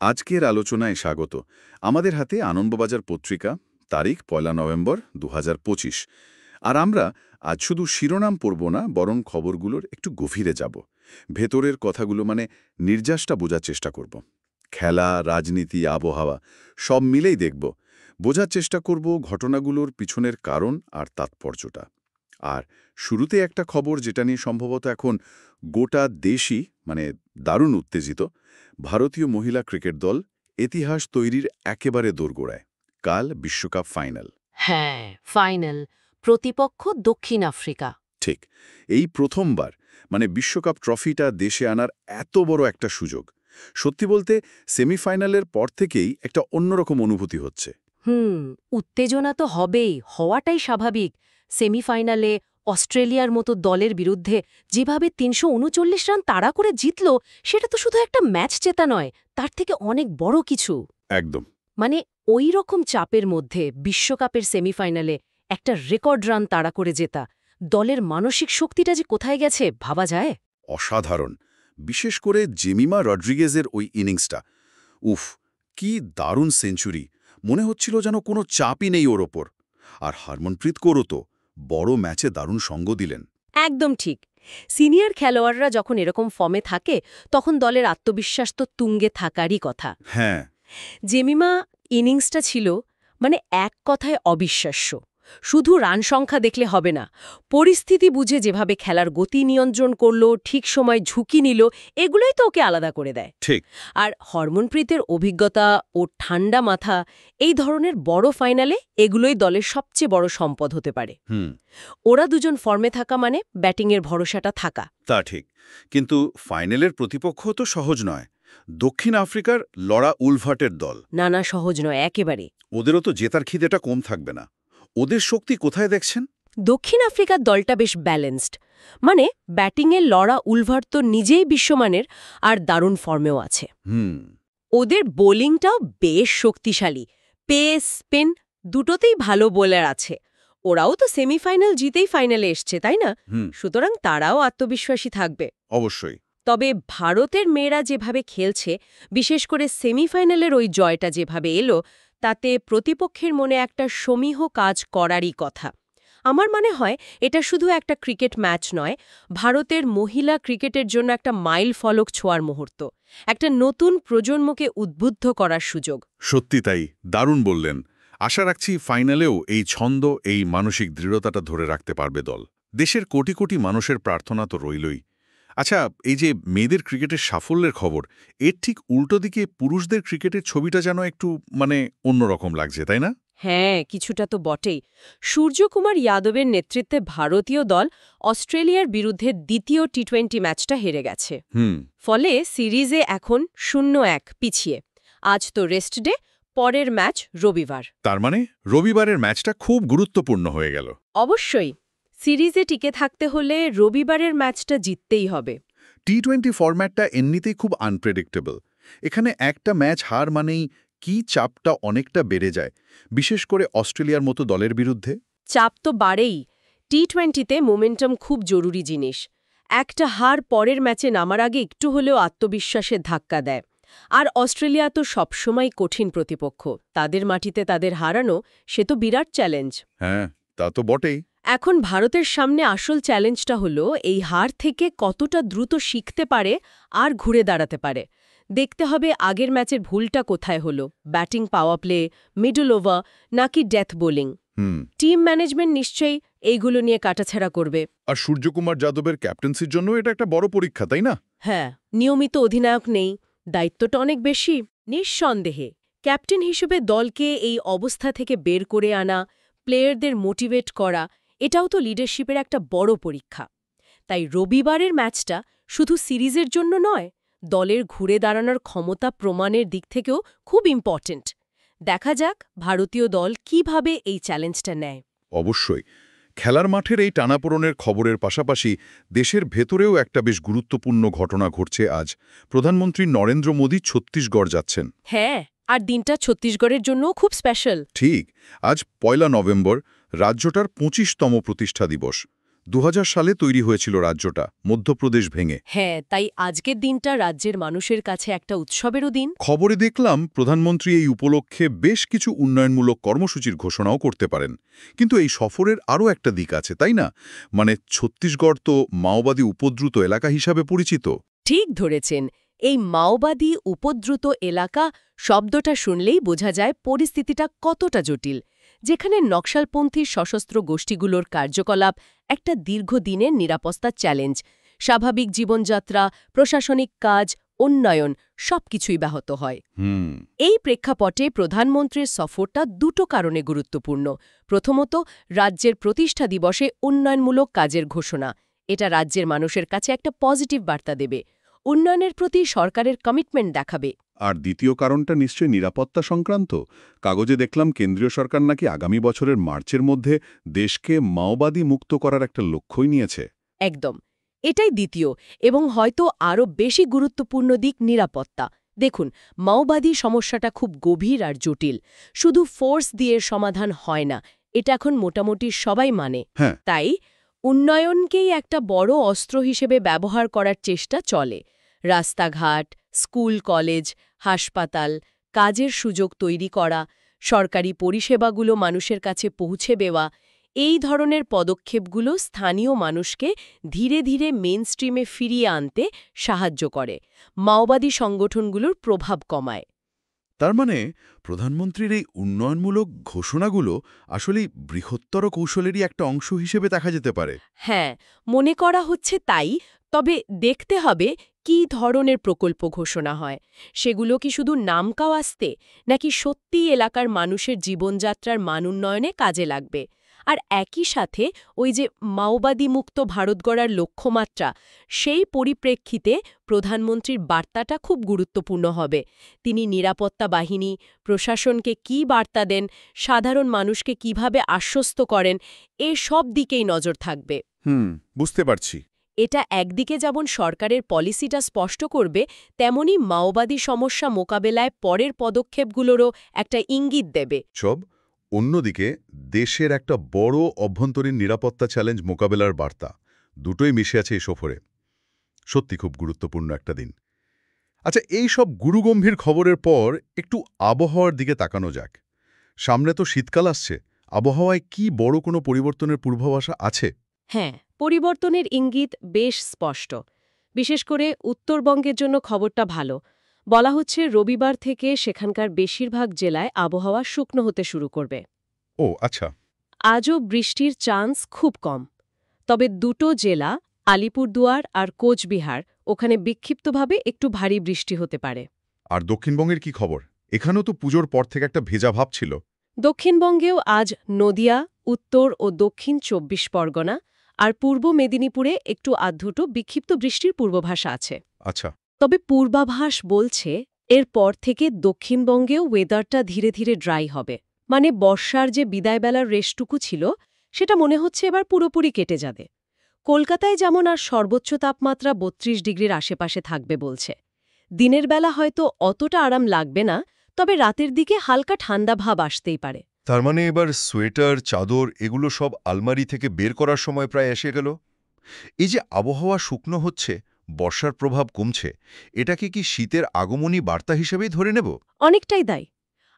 আজকের আলোচনায় স্বাগত। আমাদের হাতে আনন্দবাজার পত্রিকা, তারিখ ১ নভেম্বর ২০২৫। আর আমরা আজ শুধু শিরোনাম পড়ব না, বরং খবরগুলোর একটু গভীরে যাব। ভেতরের কথাগুলো মানে নির্যাসটা বোঝার চেষ্টা করব। খেলা, রাজনীতি, আবহাওয়া সব মিলেই দেখব। বোঝার চেষ্টা করব ঘটনাগুলোর পিছনের কারণ আর তাৎপর্যটা। আর শুরুতে একটা খবর যেটা নিয়ে সম্ভবত এখন গোটা দেশই দারুণ উত্তেজিত। ভারতীয় মহিলা ক্রিকেট দল ইতিহাস তৈরির একেবারে দোরগোড়ায়। কাল বিশ্বকাপ ফাইনাল। হ্যাঁ, ফাইনাল। প্রতিপক্ষ দক্ষিণ আফ্রিকা। ঠিক, এই প্রথমবার বিশ্বকাপ ট্রফিটা দেশে আনার এত বড় একটা সুযোগ। সত্যি বলতে সেমিফাইনালের পর থেকেই একটা অন্যরকম অনুভূতি হচ্ছে। উত্তেজনা তো হবেই, হওয়াটাই স্বাভাবিক। সেমিফাইনালে অস্ট্রেলিয়ার মতো দলের বিরুদ্ধে যেভাবে ৩৩৯ রান তাড়া করে জিতল, সেটা তো শুধু একটা ম্যাচ জেতা নয়, তার থেকে অনেক বড় কিছু। একদম। ওই রকম চাপের মধ্যে বিশ্বকাপের সেমিফাইনালে একটা রেকর্ড রান তাড়া করে জেতা, দলের মানসিক শক্তিটা যে কোথায় গেছে ভাবা যায়। অসাধারণ। বিশেষ করে জেমিমা রড্রিগেজের ওই ইনিংসটা, উফ, কি দারুণ সেঞ্চুরি! মনে হচ্ছিল যেন কোনো চাপই নেই ওর ওপর। আর হরমনপ্রীত কৌরও তো বড় ম্যাচে দারুণ সঙ্গ দিলেন। একদম ঠিক। সিনিয়র খেলোয়াড়রা যখন এরকম ফর্মে থাকে, তখন দলের আত্মবিশ্বাস তো তুঙ্গে থাকারই কথা। হ্যাঁ। জেমিমা ইনিংসটা ছিল এক কথায় অবিশ্বাস্য। শুধু রান সংখ্যা দেখলে হবে না, পরিস্থিতি বুঝে যেভাবে খেলার গতি নিয়ন্ত্রণ করল, ঠিক সময় ঝুঁকি নিল, এগুলোই তো ওকে আলাদা করে দেয়। ঠিক। আর হরমনপ্রীতের অভিজ্ঞতা ও ঠান্ডা মাথা, এই ধরনের বড় ফাইনালে এগুলোই দলের সবচেয়ে বড় সম্পদ হতে পারে। ওরা দুজন ফর্মে থাকা মানে ব্যাটিংয়ের ভরসাটা থাকা। তা ঠিক, কিন্তু ফাইনালের প্রতিপক্ষ তো সহজ নয়। দক্ষিণ আফ্রিকার লড়া উলভাটের দল। না, সহজ নয় একেবারে। ওদেরও তো জেতার খিদেটা কম থাকবে না। ওদের শক্তি কোথায় দেখছেন? দক্ষিণ আফ্রিকার দলটা বেশ ব্যালেন্সড। ব্যাটিংয়ে লড়া উলভার তো নিজেই বিশ্বমানের, আর দারুণ ফর্মেও আছে। ওদের বোলিংটাও বেশ শক্তিশালী। পেস, স্পিন দুটোতেই ভালো বোলার আছে। ওরাও তো সেমিফাইনাল জিতেই ফাইনালে এসছে, তাই না? সুতরাং তারাও আত্মবিশ্বাসী থাকবে। অবশ্যই। তবে ভারতের মেয়েরা যেভাবে খেলছে, বিশেষ করে সেমিফাইনালের ওই জয়টা যেভাবে এলো, তাতে প্রতিপক্ষের মনে একটা সমীহ কাজ করারই কথা। আমার মনে হয় এটা শুধু একটা ক্রিকেট ম্যাচ নয়, ভারতের মহিলা ক্রিকেটের জন্য একটা মাইল ফলক ছোঁয়ার মুহূর্ত, একটা নতুন প্রজন্মকে উদ্বুদ্ধ করার সুযোগ। সত্যি তাই, দারুণ বললেন। আশা রাখছি ফাইনালেও এই ছন্দ, এই মানসিক দৃঢ়তাটা ধরে রাখতে পারবে দল। দেশের কোটি কোটি মানুষের প্রার্থনা তো রইলই। আচ্ছা, এই যে মেয়েদের ক্রিকেটের সাফল্যের খবর, এর ঠিক উল্টো দিকে পুরুষদের ক্রিকেটের ছবিটা যেন একটু অন্যরকম লাগছে, তাই না? হ্যাঁ, কিছুটা তো বটেই। সূর্যকুমার যাদবের নেতৃত্বে ভারতীয় দল অস্ট্রেলিয়ার বিরুদ্ধে দ্বিতীয় টি-20 ম্যাচটা হেরে গেছে। ফলে সিরিজে এখন 0-1 পিছিয়ে। আজ তো রেস্ট ডে, পরের ম্যাচ রবিবার। তার মানে রবিবারের ম্যাচটা খুব গুরুত্বপূর্ণ হয়ে গেল। অবশ্যই। সিরিজে টিকে থাকতে হলে রবিবারের ম্যাচটা জিততেই হবে। টি-20 ফরম্যাটটা এমনিতেই খুব আনপ্রেডিক্টেবল। এখানে একটা ম্যাচ হার মানেই কি চাপটা অনেকটা বেড়ে যায়, বিশেষ করে অস্ট্রেলিয়ার মতো দলের বিরুদ্ধে। চাপ তো বাড়েই। টি-20তে মোমেন্টাম খুব জরুরি জিনিস। একটা হার পরের ম্যাচে নামার আগে একটু হলেও আত্মবিশ্বাসের ধাক্কা দেয়। আর অস্ট্রেলিয়া তো সবসময় কঠিন প্রতিপক্ষ, তাদের মাটিতে তাদের হারানো, সে তো বিরাট চ্যালেঞ্জ। হ্যাঁ, তা তো বটেই। এখন ভারতের সামনে আসল চ্যালেঞ্জটা হলো এই হার থেকে কতটা দ্রুত শিখতে পারে আর ঘুরে দাঁড়াতে পারে। দেখতে হবে আগের ম্যাচের ভুলটা কোথায় হলো, batting, power play, middle over নাকি ডেথ বোলিং। টিম ম্যানেজমেন্ট নিশ্চয়ই এইগুলো নিয়ে কাটাছেড়া করবে। আর সূর্যকুমার যাদবের ক্যাপ্টেন্সির জন্য এটা একটা বড় পরীক্ষা, তাই না? হ্যাঁ, নিয়মিত অধিনায়ক নেই, দায়িত্বটা অনেক বেশি। নিঃসন্দেহে ক্যাপ্টেন হিসেবে দলকে এই অবস্থা থেকে বের করে আনা, প্লেয়ারদের মোটিভেট করা, এটাও তো লিডারশিপের একটা বড় পরীক্ষা। তাই রবিবারের ম্যাচটা শুধু সিরিজের জন্য নয়, দলের ঘুরে দাঁড়ানোর ক্ষমতা প্রমাণের দিক থেকেও খুব ইম্পর্টেন্ট। দেখা যাক ভারতীয় দল কিভাবে এই চ্যালেঞ্জটা নেয়। অবশ্যই। খেলার মাঠের এই টানাপোড়েনের খবরের পাশাপাশি দেশের ভেতরেও একটা বেশ গুরুত্বপূর্ণ ঘটনা ঘটছে আজ। প্রধানমন্ত্রী নরেন্দ্র মোদী ছত্তিশগড় যাচ্ছেন। হ্যাঁ, আর দিনটা ছত্তিশগড়ের জন্যও খুব স্পেশাল। ঠিক, আজ ১ নভেম্বর রাজ্যটার ২৫তম প্রতিষ্ঠা দিবস। 2000 সালে তৈরি হয়েছিল রাজ্যটা, মধ্যপ্রদেশ ভেঙে। হ্যাঁ, তাই আজকের দিনটা রাজ্যের মানুষের কাছে একটা উৎসবেরও দিন। খবরে দেখলাম প্রধানমন্ত্রী এই উপলক্ষে বেশ কিছু উন্নয়নমূলক কর্মসূচির ঘোষণাও করতে পারেন। কিন্তু এই সফরের আরও একটা দিক আছে, তাই না? মানে ছত্তিশগড় তো মাওবাদী উপদ্রুত এলাকা হিসাবে পরিচিত। ঠিক ধরেছেন। এই মাওবাদী উপদ্রুত এলাকা শব্দটা শুনলেই বোঝা যায় পরিস্থিতিটা কতটা জটিল, যেখানে নকশালপন্থী সশস্ত্র গোষ্ঠীগুলোর কার্যকলাপ একটা দীর্ঘদিনের নিরাপত্তার চ্যালেঞ্জ। স্বাভাবিক জীবনযাত্রা, প্রশাসনিক কাজ, উন্নয়ন সবকিছুই ব্যাহত হয়। এই প্রেক্ষাপটে প্রধানমন্ত্রীর সফরটা দুটো কারণে গুরুত্বপূর্ণ। প্রথমত, রাজ্যের প্রতিষ্ঠা দিবসে উন্নয়নমূলক কাজের ঘোষণা। এটা রাজ্যের মানুষের কাছে একটা পজিটিভ বার্তা দেবে, উন্নয়নের প্রতি সরকারের কমিটমেন্ট দেখাবে। আর দ্বিতীয় কারণটা নিশ্চয়ই নিরাপত্তা সংক্রান্ত। কাগজে দেখলাম কেন্দ্রীয় সরকার নাকি আগামী বছরের মার্চের মধ্যে দেশকে মাওবাদী মুক্ত করার একটা লক্ষ্যই নিয়েছে। একদম, এটাই দ্বিতীয় এবং হয়তো আরও বেশি গুরুত্বপূর্ণ দিক নিরাপত্তা। দেখুন, মাওবাদী সমস্যাটা খুব গভীর আর জটিল। শুধু ফোর্স দিয়ে সমাধান হয় না, এটা এখন মোটামুটি সবাই মানে। হ্যাঁ। তাই উন্নয়নকেই একটা বড় অস্ত্র হিসেবে ব্যবহার করার চেষ্টা চলে। রাস্তাঘাট, স্কুল, কলেজ, হাসপাতাল, কাজের সুযোগ তৈরি করা, সরকারি পরিষেবাগুলো মানুষের কাছে পৌঁছে দেওয়া, এই ধরনের পদক্ষেপগুলো স্থানীয় মানুষকে ধীরে ধীরে মেইনস্ট্রিমে ফিরিয়ে আনতে সাহায্য করে, মাওবাদী সংগঠনগুলোর প্রভাব কমায়। তার মানে প্রধানমন্ত্রীর এই উন্নয়নমূলক ঘোষণাগুলো আসলে বৃহত্তর কৌশলেরই একটা অংশ হিসেবে দেখা যেতে পারে। হ্যাঁ, মনে করা হচ্ছে তাই। তবে দেখতে হবে কী ধরনের প্রকল্প ঘোষণা হয়। সেগুলো কি শুধু নামকাওয়াস্তে, নাকি সত্যিই এলাকার মানুষের জীবনযাত্রার মান উন্নয়নে কাজে লাগবে। আর একই সাথে ওই যে মাওবাদী মুক্ত ভারত গড়ার লক্ষ্যমাত্রা, সেই পরিপ্রেক্ষিতে প্রধানমন্ত্রীর বার্তাটা খুব গুরুত্বপূর্ণ হবে। তিনি নিরাপত্তা বাহিনী, প্রশাসনকে কী বার্তা দেন, সাধারণ মানুষকে কিভাবে আশ্বস্ত করেন, এ সব দিকেই নজর থাকবে। বুঝতে পারছি। এটা একদিকে যেমন সরকারের পলিসিটা স্পষ্ট করবে, তেমনি মাওবাদী সমস্যা মোকাবেলায় পরের পদক্ষেপগুলোরও একটা ইঙ্গিত দেবে। সব অন্যদিকে দেশের একটা বড় অভ্যন্তরীণ নিরাপত্তা চ্যালেঞ্জ মোকাবেলার বার্তা, দুটোই মিশে আছে এই সফরে। সত্যি খুব গুরুত্বপূর্ণ একটা দিন। আচ্ছা, এই সব গুরুগম্ভীর খবরের পর একটু আবহাওয়ার দিকে তাকানো যাক। সামনে তো শীতকাল আসছে, আবহাওয়ায় কি বড় কোনো পরিবর্তনের পূর্বাভাস আছে? হ্যাঁ, পরিবর্তনের ইঙ্গিত বেশ স্পষ্ট। বিশেষ করে উত্তরবঙ্গের জন্য খবরটা ভালো। বলা হচ্ছে রবিবার থেকে সেখানকার বেশিরভাগ জেলায় আবহাওয়া শুকনো হতে শুরু করবে। ও আচ্ছা। আজও বৃষ্টির চান্স খুব কম। তবে দুটো জেলা, আলিপুরদুয়ার আর কোচবিহার, ওখানে বিক্ষিপ্তভাবে একটু ভারী বৃষ্টি হতে পারে। আর দক্ষিণবঙ্গের কি খবর? এখানেও তো পুজোর পর থেকে একটা ভেজা ভাব ছিল। দক্ষিণবঙ্গেও আজ নদিয়া, উত্তর ও দক্ষিণ ২৪ পরগনা আর পূর্ব মেদিনীপুরে একটু আধটু বিক্ষিপ্ত বৃষ্টির পূর্বাভাস আছে। আচ্ছা। তবে পূর্বাভাস বলছে এরপর থেকে দক্ষিণবঙ্গেও ওয়েদারটা ধীরে ধীরে ড্রাই হবে। মানে বর্ষার যে বিদায়বেলার রেশটুকু ছিল, সেটা মনে হচ্ছে এবার পুরোপুরি কেটে যাবে। কলকাতায় যেমন আর সর্বোচ্চ তাপমাত্রা ৩২ ডিগ্রির আশেপাশে থাকবে বলছে। দিনের বেলা হয়তো অতটা আরাম লাগবে না, তবে রাতের দিকে হালকা ঠান্ডা ভাব আসতেই পারে। তার মানে এবার সোয়েটার, চাদর এগুলো সব আলমারি থেকে বের করার সময় প্রায় এসে গেল। এই যে আবহাওয়া শুকনো হচ্ছে, বর্ষার প্রভাব কমছে, এটাকে কি শীতের আগমনী বার্তা হিসেবেই ধরে নেব? অনেকটাই দায়ী।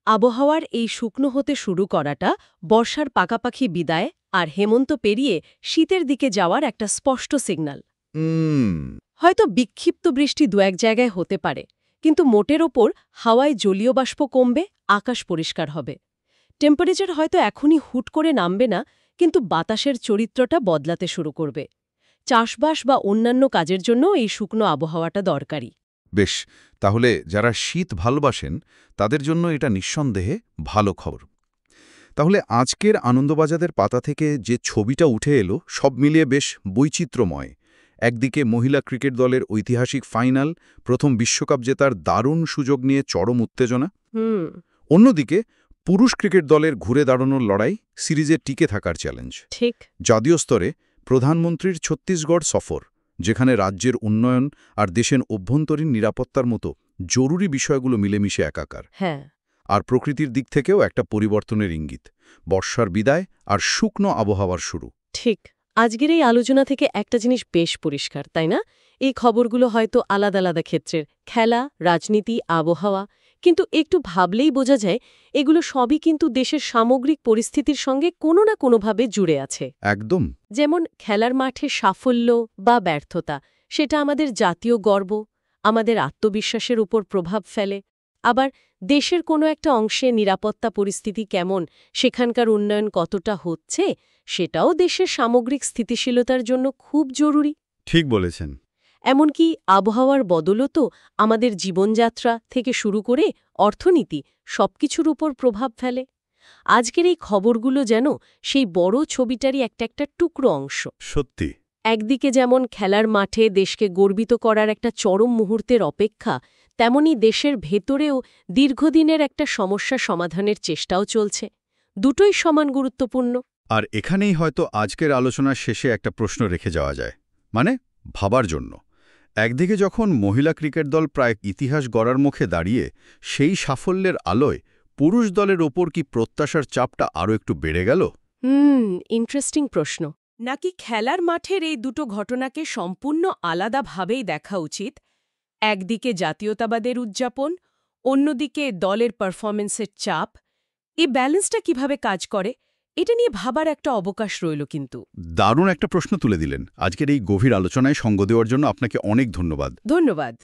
আবহাওয়ার এই শুকনো হতে শুরু করাটা বর্ষার পাকাপাকি বিদায় আর হেমন্ত পেরিয়ে শীতের দিকে যাওয়ার একটা স্পষ্ট সিগন্যাল। হয়তো বিক্ষিপ্ত বৃষ্টি দু এক জায়গায় হতে পারে, কিন্তু মোটের ওপর হাওয়ায় জলীয় বাষ্প কমবে, আকাশ পরিষ্কার হবে। টেম্পারেচার হয়তো এখনই হুট করে নামবে না, কিন্তু বাতাসের চরিত্রটা বদলাতে শুরু করবে। চাষবাস বা অন্যান্য কাজের জন্য এই শুকনো আবহাওয়াটা দরকারি। বেশ, তাহলে যারা শীত ভালোবাসেন তাদের জন্য এটা নিঃসন্দেহে ভালো খবর। তাহলে আজকের আনন্দবাজারের পাতা থেকে যে ছবিটা উঠে এলো, সব মিলিয়ে বেশ বৈচিত্র্যময়। একদিকে মহিলা ক্রিকেট দলের ঐতিহাসিক ফাইনাল, প্রথম বিশ্বকাপ জেতার দারুণ সুযোগ নিয়ে চরম উত্তেজনা। অন্যদিকে পুরুষ ক্রিকেট দলের ঘুরে দাঁড়ানোর লড়াই, সিরিজে টিকে থাকার চ্যালেঞ্জ। ঠিক। জাতীয় স্তরে প্রধানমন্ত্রীর ছত্তিশগড় সফর, যেখানে রাজ্যের উন্নয়ন আর দেশের অভ্যন্তরীণ নিরাপত্তার মতো জরুরি বিষয়গুলো মিলেমিশে একাকার। হ্যাঁ। আর প্রকৃতির দিক থেকেও একটা পরিবর্তনের ইঙ্গিত, বর্ষার বিদায় আর শুকনো আবহাওয়ার শুরু। ঠিক। আজকের এই আলোচনা থেকে একটা জিনিস বেশ পরিষ্কার, তাই না? এই খবরগুলো হয়তো আলাদা আলাদা ক্ষেত্রের, খেলা, রাজনীতি, আবহাওয়া, কিন্তু একটু ভাবলেই বোঝা যায় এগুলো সবই কিন্তু দেশের সামগ্রিক পরিস্থিতির সঙ্গে কোনো না কোনোভাবে জুড়ে আছে। একদম। যেমন খেলার মাঠে সাফল্য বা ব্যর্থতা, সেটা আমাদের জাতীয় গর্ব, আমাদের আত্মবিশ্বাসের উপর প্রভাব ফেলে। আবার দেশের কোনো একটা অংশে নিরাপত্তা পরিস্থিতি কেমন, সেখানকার উন্নয়ন কতটা হচ্ছে, সেটাও দেশের সামগ্রিক স্থিতিশীলতার জন্য খুব জরুরি। ঠিক বলেছেন। এমনকি আবহাওয়ার বদলও তো আমাদের জীবনযাত্রা থেকে শুরু করে অর্থনীতি সবকিছুর উপর প্রভাব ফেলে। আজকের এই খবরগুলো যেন সেই বড় ছবিটারই একটা টুকরো অংশ। সত্যি। একদিকে যেমন খেলার মাঠে দেশকে গর্বিত করার একটা চরম মুহূর্তের অপেক্ষা, তেমনি দেশের ভেতরেও দীর্ঘদিনের একটা সমস্যা সমাধানের চেষ্টাও চলছে। দুটোই সমান গুরুত্বপূর্ণ। আর এখানেই হয়তো আজকের আলোচনার শেষে একটা প্রশ্ন রেখে যাওয়া যায়, মানে ভাবার জন্য। একদিকে যখন মহিলা ক্রিকেট দল প্রায় ইতিহাস গড়ার মুখে দাঁড়িয়ে, সেই সাফল্যের আলোয় পুরুষ দলের ওপর কি প্রত্যাশার চাপটা আরও একটু বেড়ে গেল? ইন্টারেস্টিং প্রশ্ন। নাকি খেলার মাঠের এই দুটো ঘটনাকে সম্পূর্ণ আলাদাভাবেই দেখা উচিত? একদিকে জাতীয়তাবাদের উদযাপন, অন্যদিকে দলের পারফরমেন্সের চাপ। এই ব্যালেন্সটা কিভাবে কাজ করে, এটা নিয়ে ভাবার একটা অবকাশ রইল কিন্তু। দারুণ একটা প্রশ্ন তুলে দিলেন। আজকের এই গভীর আলোচনায় সঙ্গ দেওয়ার জন্য আপনাকে অনেক ধন্যবাদ। ধন্যবাদ।